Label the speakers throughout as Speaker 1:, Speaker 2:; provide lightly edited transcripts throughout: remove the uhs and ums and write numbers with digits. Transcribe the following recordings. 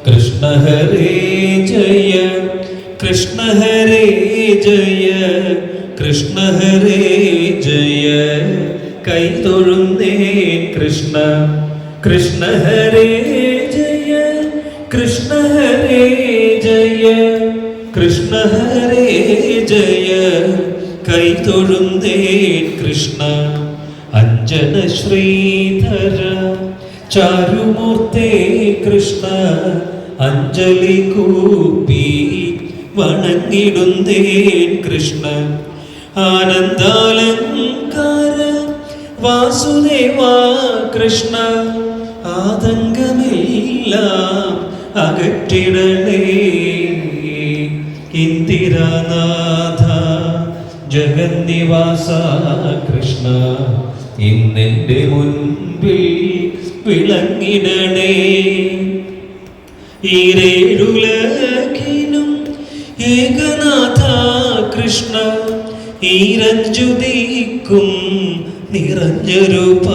Speaker 1: कृष्ण हरे जय कृष्ण हरे जय कृष्ण हरे जय കൈ തൊഴുന്നേ കൃഷ്ണ കൃഷ്ണ ഹരേ ജയ കൃഷ്ണ ഹരേ ജയ കൃഷ്ണ ഹരേ ജയ കൈ തൊഴുന്നേ കൃഷ്ണ അഞ്ജന ശ്രീധര ചാരുമൂർത്തേ കൃഷ്ണ അഞ്ജലി കൂപ്പി വണങ്ങിടുന്നേ കൃഷ്ണ ആനന്ദാലങ്കാര വാസുദേവാ കൃഷ്ണ ആതങ്കമെല്ലാം അകറ്റിടണേ ഇന്ദിരാനാഥ ജഗന്നിവാസ കൃഷ്ണ ഇന്നെൻ്റെ മുൻപിൽ വിളങ്ങിടണേ ഈരേഴുലകിനും ഏകനാഥ കൃഷ്ണ ഈരഞ്ജുദിക്കും നിറഞ്ഞ രൂപ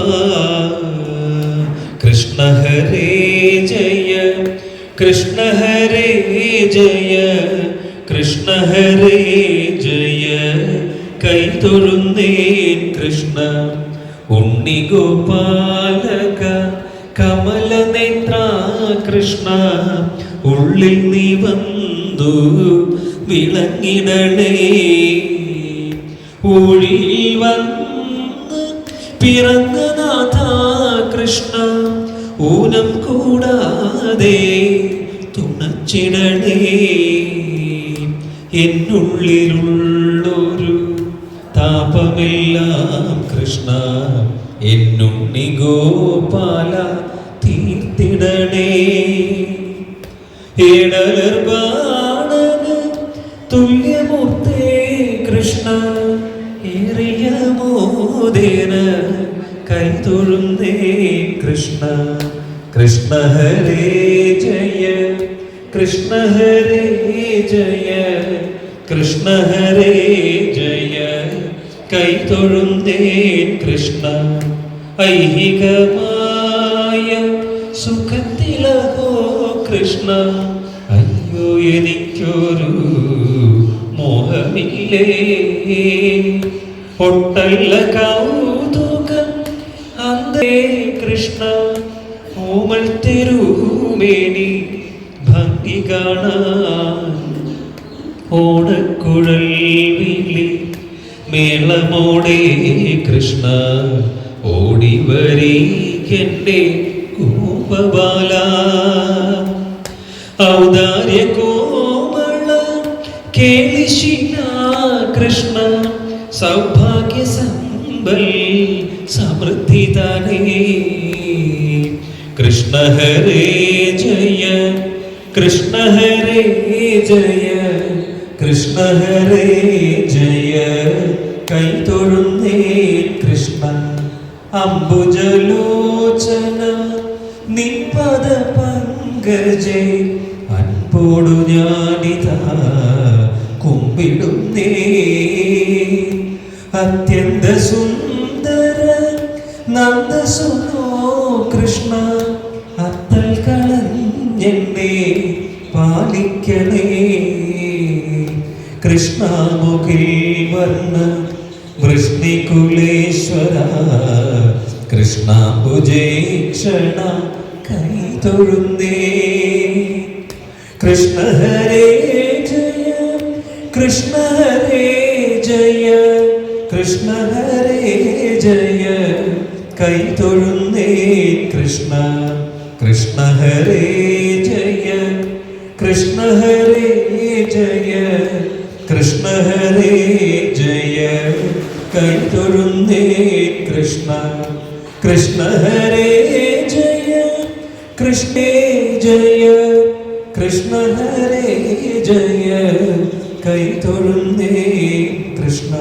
Speaker 1: കൃഷ്ണ ഹരേ ജയ കൃഷ്ണ ഹരേ ജയ കൃഷ്ണ ഹരേ ജയ കൈ തൊഴുന്നേൻ കൃഷ്ണ ഉണ്ണി ഗോപാലക കമലനേത്ര കൃഷ്ണ ഉള്ളിൽ നീ വന്നു വിളങ്ങിടണേ ഊഴിൽ വന്ന് പിറന്ന നാഥ കൃഷ്ണ ഊനം കൂടാതെ തുണച്ചിടണേ എന്നുള്ളിലുള്ളൊരു താപമെല്ലാം കൃഷ്ണ എന്നുണ്ണി ഗോപാല തീർത്തിടണേ ഏടലർബാണന് തുല്യമൂർത്തേ കൃഷ്ണ ഏറിയ മോദേന കൈ തൊഴുന്നേ കൃഷ്ണ കൃഷ്ണ ഹരേ ജയ കൃഷ്ണ ഹരേ ജയ കൃഷ്ണ ഹരേ ജയ കൈ തൊഴുന്നേ കൃഷ്ണ ഐഹികമായ സുഖത്തിലഹോ കൃഷ്ണ അയ്യോ എനിക്കൊരു മോഹമില്ലേ ഒട്ടല്ല കൗതുകം അന്തേ കൃഷ്ണ ഓമൽ തിരുമേനി ഭംഗി കാണാൻ ഓടക്കുഴൽ വിളി മേളമോടെ കൃഷ്ണ ഓടിവരീക്കെൻ്റെ കൂപബാല ഔദാര്യ കോമള കേളിശില കൃഷ്ണ സൗഭാഗ്യ സമ്പൽ സമൃദ്ധി താനേ കൃഷ്ണ ഹരേ ജയ കൃഷ്ണ ഹരേ ജയ കൃഷ്ണ ഹരേ ജയ കൈ തൊഴുന്നേ കൃഷ്ണ അംബുജലോചന നിപദ പങ്കജേ അൻപോടു ഞാനിതാ കുമ്പിടുന്നേ അത്യന്ത സുന്ദര നന്ദസുനോ കൃഷ്ണ അത്തൽ കളഞ്ഞെന്നെ പാലിക്കണേ കൃഷ്ണ മുഖിൽ വർണ്ണ വൃഷ്ണികുലേശ്വര കൃഷ്ണാംബുജേക്ഷണ കൈ തൊഴുന്നേ കൃഷ്ണ ഹരേ ജയ കൃഷ്ണ ഹരേ ജയ കൃഷ്ണ ഹരേ ജയ കൈ തൊഴുന്നേ കൃഷ്ണ കൃഷ്ണ ഹരേ ജയ കൃഷ്ണ ഹരേ ജയ കൃഷ്ണ ഹരേ ജയ കൈ തൊഴുന്നേ കൃഷ്ണ കൃഷ്ണ ഹരേ ജയ കൃഷ്ണ ജയ കൃഷ്ണ ഹരേ ജയ കൈ തൊഴുന്നേ കൃഷ്ണ.